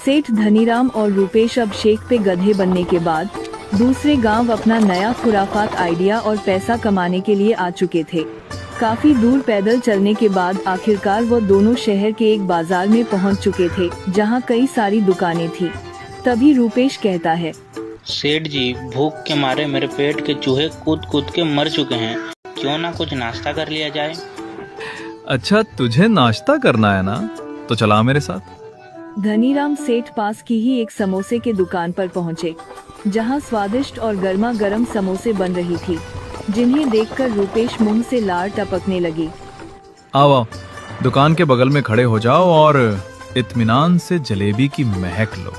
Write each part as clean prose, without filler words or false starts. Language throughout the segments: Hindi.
सेठ धनीराम और रूपेश अब शेख पे गधे बनने के बाद दूसरे गांव अपना नया खुराफात आइडिया और पैसा कमाने के लिए आ चुके थे। काफी दूर पैदल चलने के बाद आखिरकार वो दोनों शहर के एक बाजार में पहुंच चुके थे, जहां कई सारी दुकानें थी। तभी रूपेश कहता है, सेठ जी, भूख के मारे मेरे पेट के चूहे कूद कूद के मर चुके हैं, क्यों ना कुछ नाश्ता कर लिया जाए। अच्छा, तुझे नाश्ता करना है ना, तो चला मेरे साथ। धनीराम सेठ पास की ही एक समोसे के दुकान पर पहुंचे, जहां स्वादिष्ट और गर्मा गर्म समोसे बन रही थी, जिन्हें देखकर रूपेश मुंह से लार टपकने लगी। आओ, दुकान के बगल में खड़े हो जाओ और इत्मीनान से जलेबी की महक लो।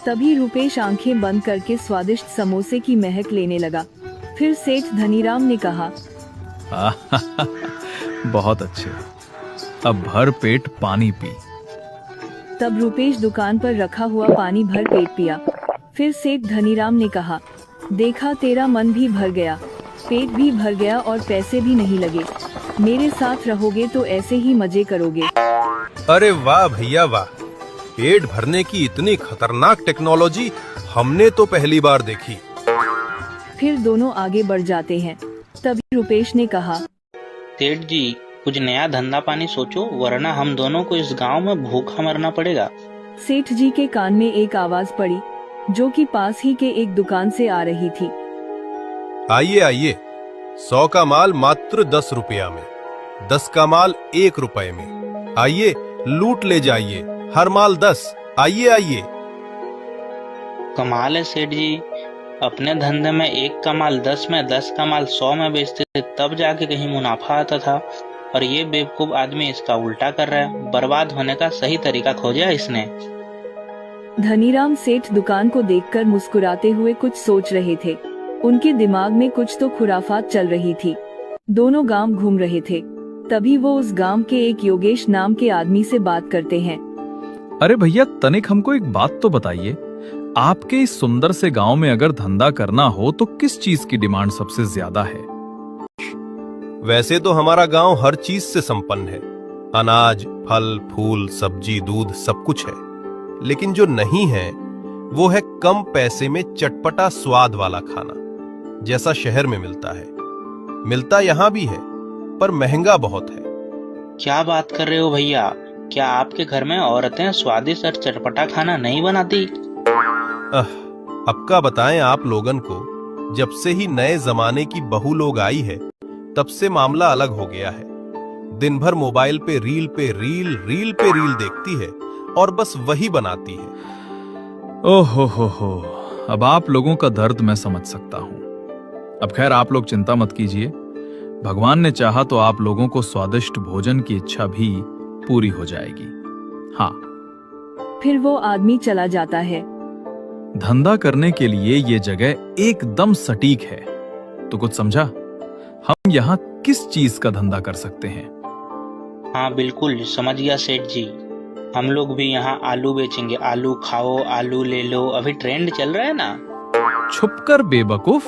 तभी रूपेश आंखें बंद करके स्वादिष्ट समोसे की महक लेने लगा। फिर सेठ धनीराम ने कहा, बहुत अच्छे, अब भर पेट पानी पी। तब रूपेश दुकान पर रखा हुआ पानी भर पेट पिया। फिर सेठ धनीराम ने कहा, देखा, तेरा मन भी भर गया, पेट भी भर गया और पैसे भी नहीं लगे। मेरे साथ रहोगे तो ऐसे ही मजे करोगे। अरे वाह भैया वाह, पेट भरने की इतनी खतरनाक टेक्नोलॉजी हमने तो पहली बार देखी। फिर दोनों आगे बढ़ जाते हैं। तभी रूपेश ने कहा, सेठ जी, कुछ नया धंधा पानी सोचो, वरना हम दोनों को इस गांव में भूखा मरना पड़ेगा। सेठ जी के कान में एक आवाज पड़ी, जो कि पास ही के एक दुकान से आ रही थी। आइए आइए, 100 का माल मात्र 10 रुपया में, 10 का माल 1 रुपए में। आइए लूट ले जाइए, हर माल 10। आइए आइए। कमाल है सेठ जी, अपने धंधे में 1 का माल 10 में, 10 का माल 100 में बेचते थे, तब जाके कहीं मुनाफा आता था, और ये बेवकूफ आदमी इसका उल्टा कर रहा है। बर्बाद होने का सही तरीका खोजा इसने। धनीराम सेठ दुकान को देखकर मुस्कुराते हुए कुछ सोच रहे थे। उनके दिमाग में कुछ तो खुराफात चल रही थी। दोनों गांव घूम रहे थे। तभी वो उस गांव के एक योगेश नाम के आदमी से बात करते हैं। अरे भैया, तनिक हमको एक बात तो बताइए, आपके इस सुंदर से गांव में अगर धंधा करना हो तो किस चीज की डिमांड सबसे ज्यादा है? वैसे तो हमारा गांव हर चीज से संपन्न है, अनाज, फल, फूल, सब्जी, दूध, सब कुछ है। लेकिन जो नहीं है वो है कम पैसे में चटपटा स्वाद वाला खाना, जैसा शहर में मिलता है। मिलता यहाँ भी है, पर महंगा बहुत है। क्या बात कर रहे हो भैया, क्या आपके घर में औरतें स्वादिष्ट और चटपटा खाना नहीं बनाती? अब का बताएं आप लोगन को, जब से ही नए जमाने की बहू लोग आई है, तब से मामला अलग हो गया है। दिन भर मोबाइल पे रील पे रील देखती है और बस वही बनाती है। ओहो हो, अब आप लोगों का दर्द मैं समझ सकता हूँ। अब खैर, आप लोग चिंता मत कीजिए, भगवान ने चाहा तो आप लोगों को स्वादिष्ट भोजन की इच्छा भी पूरी हो जाएगी। हाँ। फिर वो आदमी चला जाता है। धंधा करने के लिए ये जगह एकदम सटीक है। तो कुछ समझा, हम यहाँ किस चीज का धंधा कर सकते हैं? हाँ बिल्कुल समझ गया सेठ जी, हम लोग भी यहाँ आलू बेचेंगे। आलू खाओ, आलू ले लो, अभी ट्रेंड चल रहा है ना। छुप कर बेवकूफ।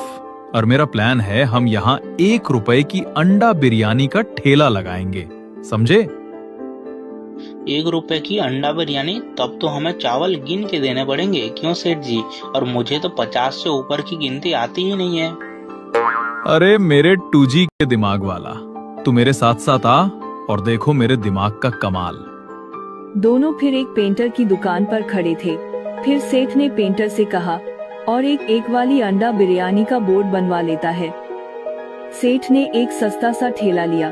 और मेरा प्लान है, हम यहाँ 1 रुपए की अंडा बिरयानी का ठेला लगाएंगे, समझे? 1 रुपए की अंडा बिरयानी? तब तो हमें चावल गिन के देने पड़ेंगे, क्यों सेठ जी? और मुझे तो 50 से ऊपर की गिनती आती ही नहीं है। अरे मेरे 2G के दिमाग वाला, तू मेरे साथ साथ आ और देखो मेरे दिमाग का कमाल। दोनों फिर एक पेंटर की दुकान पर खड़े थे। फिर सेठ ने पेंटर से कहा, और एक वाली अंडा बिरयानी का बोर्ड बनवा लेता है। सेठ ने एक सस्ता सा ठेला लिया।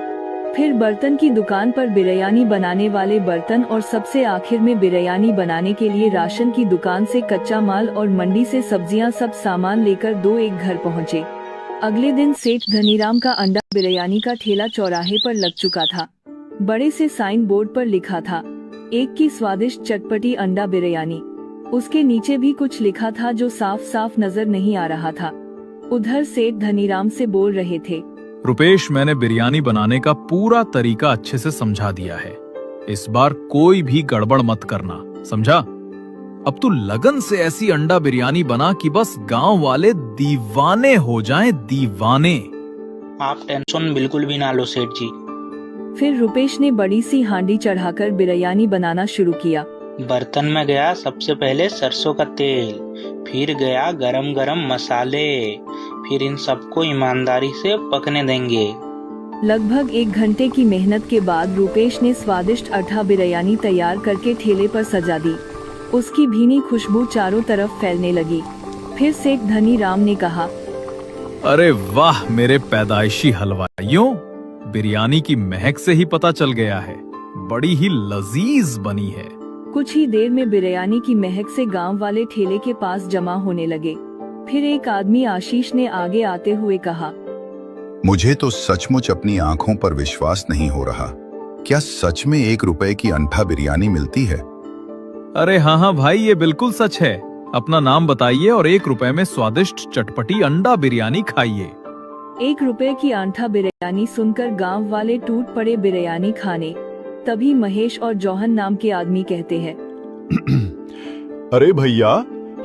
फिर बर्तन की दुकान पर बिरयानी बनाने वाले बर्तन, और सबसे आखिर में बिरयानी बनाने के लिए राशन की दुकान से कच्चा माल और मंडी से सब्जियां, सब सामान लेकर दो एक घर पहुँचे। अगले दिन सेठ धनीराम का अंडा बिरयानी का ठेला चौराहे पर लग चुका था। बड़े से साइन बोर्ड पर लिखा था, एक की स्वादिष्ट चटपटी अंडा बिरयानी। उसके नीचे भी कुछ लिखा था जो साफ साफ नजर नहीं आ रहा था। उधर सेठ धनीराम से बोल रहे थे, रुपेश, मैंने बिरयानी बनाने का पूरा तरीका अच्छे से समझा दिया है। इस बार कोई भी गड़बड़ मत करना, समझा? अब तू लगन से ऐसी अंडा बिरयानी बना कि बस गांव वाले दीवाने हो जाएं, दीवाने। आप टेंशन बिल्कुल भी ना लो सेठ जी। फिर रुपेश ने बड़ी सी हांडी चढ़ाकर बिरयानी बनाना शुरू किया। बर्तन में गया सबसे पहले सरसों का तेल, फिर गया गरम गरम मसाले, फिर इन सबको ईमानदारी से पकने देंगे। लगभग 1 घंटे की मेहनत के बाद रूपेश ने स्वादिष्ट अंडा बिरयानी तैयार करके ठेले पर सजा दी। उसकी भीनी खुशबू चारों तरफ फैलने लगी। फिर सेठ धनीराम ने कहा, अरे वाह मेरे पैदाइशी हलवाइयों, बिरयानी की महक से ही पता चल गया है, बड़ी ही लजीज बनी है। कुछ ही देर में बिरयानी की महक से गांव वाले ठेले के पास जमा होने लगे। फिर एक आदमी आशीष ने आगे आते हुए कहा, मुझे तो सचमुच अपनी आंखों पर विश्वास नहीं हो रहा। क्या सच में 1 रुपए की अंडा बिरयानी मिलती है? अरे हाँ भाई, ये बिल्कुल सच है। अपना नाम बताइए और 1 रुपए में स्वादिष्ट चटपटी अंडा बिरयानी खाइए। 1 रुपए की अंडा बिरयानी सुनकर गांव वाले टूट पड़े बिरयानी खाने। तभी महेश और जौहन नाम के आदमी कहते हैं, अरे भैया,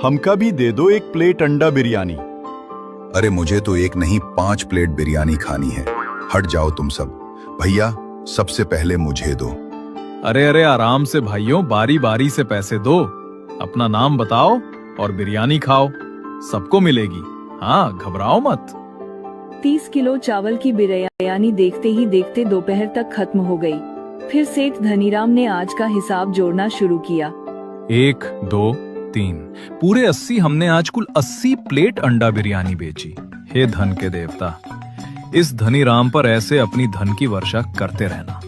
हमका भी दे दो 1 प्लेट अंडा बिरयानी। अरे मुझे तो 1 नहीं 5 प्लेट बिरयानी खानी है। हट जाओ तुम सब। भैया, सबसे पहले मुझे दो। अरे आराम से भाइयों, बारी बारी से पैसे दो। अपना नाम बताओ और बिरयानी खाओ, सबको मिलेगी। हाँ, घबराओ मत। 30 किलो चावल की बिरयानी देखते ही देखते दोपहर तक खत्म हो गई। फिर सेठ धनीराम ने आज का हिसाब जोड़ना शुरू किया। 1, 2, 3, पूरे 80। हमने आज कुल 80 प्लेट अंडा बिरयानी बेची। हे धन के देवता, इस धनीराम पर ऐसे अपनी धन की वर्षा करते रहना।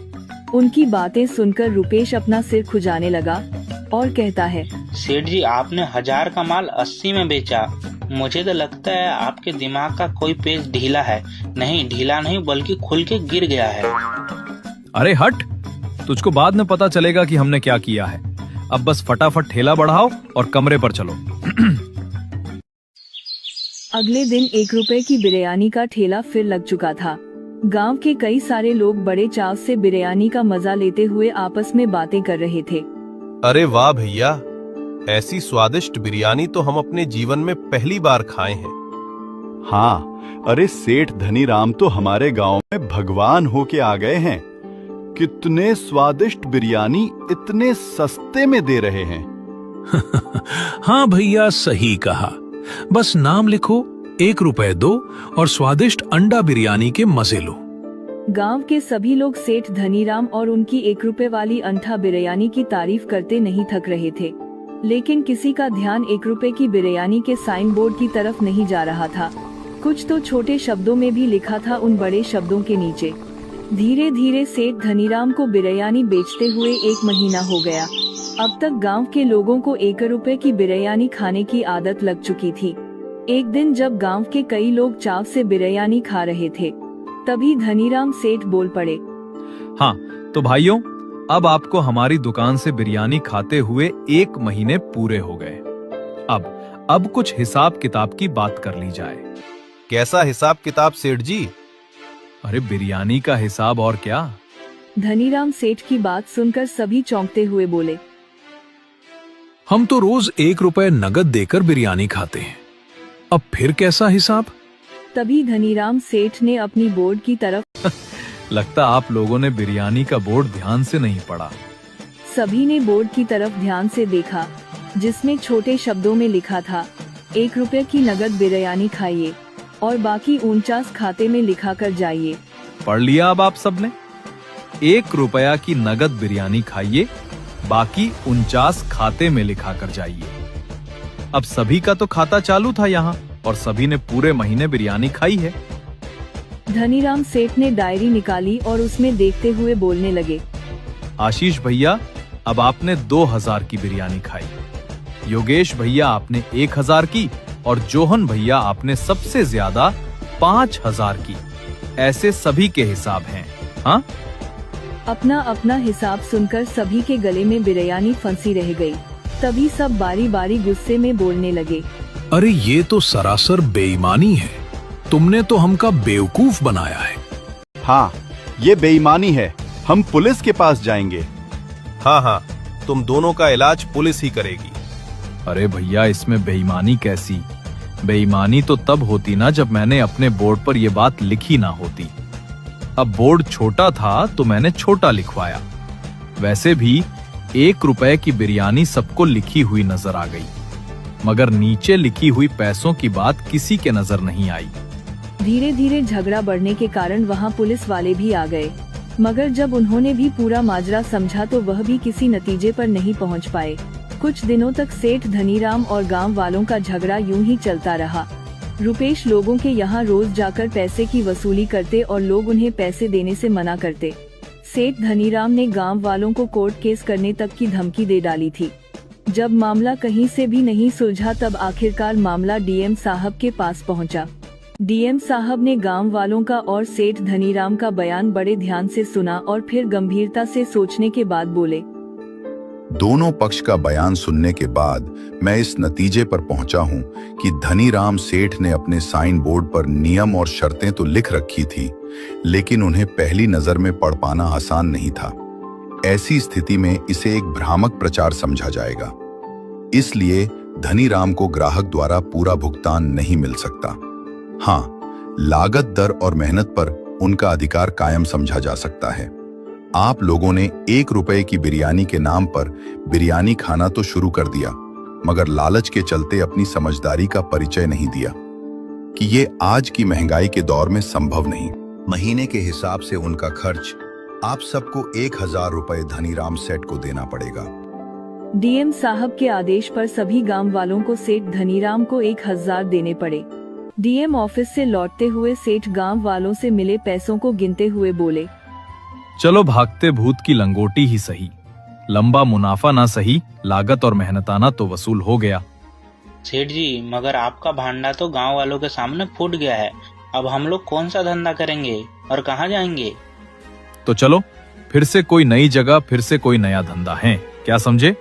उनकी बातें सुनकर रुपेश अपना सिर खुजाने लगा और कहता है, सेठ जी, आपने 1000 का माल 80 में बेचा। मुझे तो लगता है आपके दिमाग का कोई पेच ढीला है। नहीं, ढीला नहीं बल्कि खुल के गिर गया है। अरे हट, तुझको बाद में पता चलेगा कि हमने क्या किया है। अब बस फटाफट ठेला बढ़ाओ और कमरे पर चलो। अगले दिन 1 रुपए की बिरयानी का ठेला फिर लग चुका था। गांव के कई सारे लोग बड़े चाव से बिरयानी का मजा लेते हुए आपस में बातें कर रहे थे। अरे वाह भैया, ऐसी स्वादिष्ट बिरयानी तो हम अपने जीवन में पहली बार खाए हैं। हाँ, अरे सेठ धनीराम तो हमारे गांव में भगवान होके आ गए हैं। कितने स्वादिष्ट बिरयानी इतने सस्ते में दे रहे हैं। हाँ भैया, सही कहा। बस नाम लिखो, 1 रुपए दो और स्वादिष्ट अंडा बिरयानी के मजे लो। गांव के सभी लोग सेठ धनीराम और उनकी 1 रुपए वाली अंडा बिरयानी की तारीफ करते नहीं थक रहे थे। लेकिन किसी का ध्यान 1 रुपए की बिरयानी के साइन बोर्ड की तरफ नहीं जा रहा था। कुछ तो छोटे शब्दों में भी लिखा था उन बड़े शब्दों के नीचे। धीरे धीरे सेठ धनीराम को बिरयानी बेचते हुए 1 महीना हो गया। अब तक गांव के लोगों को 1 रुपए की बिरयानी खाने की आदत लग चुकी थी। एक दिन जब गांव के कई लोग चाव से बिरयानी खा रहे थे, तभी धनीराम सेठ बोल पड़े, हाँ तो भाइयों, अब आपको हमारी दुकान से बिरयानी खाते हुए 1 महीने पूरे हो गए। अब कुछ हिसाब किताब की बात कर ली जाए। कैसा हिसाब किताब सेठ जी? अरे बिरयानी का हिसाब और क्या। धनीराम सेठ की बात सुनकर सभी चौंकते हुए बोले, हम तो रोज 1 रुपए नगद देकर बिरयानी खाते हैं, अब फिर कैसा हिसाब? तभी धनीराम सेठ ने अपनी बोर्ड की तरफ लगता आप लोगों ने बिरयानी का बोर्ड ध्यान से नहीं पढ़ा। सभी ने बोर्ड की तरफ ध्यान से देखा, जिसमें छोटे शब्दों में लिखा था, 1 रुपए की नगद बिरयानी खाइए और बाकी 49 खाते में लिखा कर जाइए। पढ़ लिया अब आप सबने? 1 रुपया की नगद बिरयानी खाइए, बाकी 49 खाते में लिखा कर जाइए। अब सभी का तो खाता चालू था यहाँ और सभी ने पूरे महीने बिरयानी खाई है। धनीराम सेठ ने डायरी निकाली और उसमें देखते हुए बोलने लगे, आशीष भैया, अब आपने 2000 की बिरयानी खाई। योगेश भैया, आपने 1000 की और जोहन भैया, आपने सबसे ज्यादा 5000 की। ऐसे सभी के हिसाब हैं। हाँ, अपना अपना हिसाब सुनकर सभी के गले में बिरयानी फंसी रह गई। तभी सब बारी बारी गुस्से में बोलने लगे, अरे ये तो सरासर बेईमानी है, तुमने तो हमका बेवकूफ बनाया है। हाँ, ये बेईमानी है, हम पुलिस के पास जाएंगे। हाँ, तुम दोनों का इलाज पुलिस ही करेगी। अरे भैया, इसमें बेईमानी कैसी? बेईमानी तो तब होती ना जब मैंने अपने बोर्ड पर यह बात लिखी ना होती। अब बोर्ड छोटा था तो मैंने छोटा लिखवाया। वैसे भी ₹1 की बिरयानी सबको लिखी हुई नजर आ गई, मगर नीचे लिखी हुई पैसों की बात किसी के नजर नहीं आई। धीरे धीरे झगड़ा बढ़ने के कारण वहां पुलिस वाले भी आ गए, मगर जब उन्होंने भी पूरा माजरा समझा तो वह भी किसी नतीजे पर नहीं पहुंच पाए। कुछ दिनों तक सेठ धनीराम और गांव वालों का झगड़ा यूं ही चलता रहा। रुपेश लोगों के यहाँ रोज जाकर पैसे की वसूली करते और लोग उन्हें पैसे देने से मना करते। सेठ धनीराम ने गांव वालों को कोर्ट केस करने तक की धमकी दे डाली थी। जब मामला कहीं से भी नहीं सुलझा तब आखिरकार मामला डीएम साहब के पास पहुंचा। डीएम साहब ने गांव वालों का और सेठ धनीराम का बयान बड़े ध्यान से सुना और फिर गंभीरता से सोचने के बाद बोले, दोनों पक्ष का बयान सुनने के बाद मैं इस नतीजे पर पहुंचा हूं कि धनीराम सेठ ने अपने साइन बोर्ड पर नियम और शर्तें तो लिख रखी थी, लेकिन उन्हें पहली नजर में पढ़ पाना आसान नहीं था। ऐसी स्थिति में इसे एक भ्रामक प्रचार समझा जाएगा, इसलिए धनीराम को ग्राहक द्वारा पूरा भुगतान नहीं मिल सकता। हाँ, लागत दर और मेहनत पर उनका अधिकार कायम समझा जा सकता है। आप लोगों ने ₹1 की बिरयानी के नाम पर बिरयानी खाना तो शुरू कर दिया, मगर लालच के चलते अपनी समझदारी का परिचय नहीं दिया कि ये आज की महंगाई के दौर में संभव नहीं। महीने के हिसाब से उनका खर्च आप सबको ₹1000 धनीराम सेठ को देना पड़ेगा। डीएम साहब के आदेश पर सभी गांव वालों को सेठ धनीराम को 1000 देने पड़े। डीएम ऑफिस से लौटते हुए सेठ गांव वालों से मिले पैसों को गिनते हुए बोले, चलो भागते भूत की लंगोटी ही सही, लंबा मुनाफा ना सही, लागत और मेहनताना तो वसूल हो गया। सेठ जी, मगर आपका भांडा तो गांव वालों के सामने फूट गया है। अब हम लोग कौन सा धंधा करेंगे और कहाँ जाएंगे? तो चलो फिर से कोई नई जगह, फिर से कोई नया धंधा है, क्या समझे?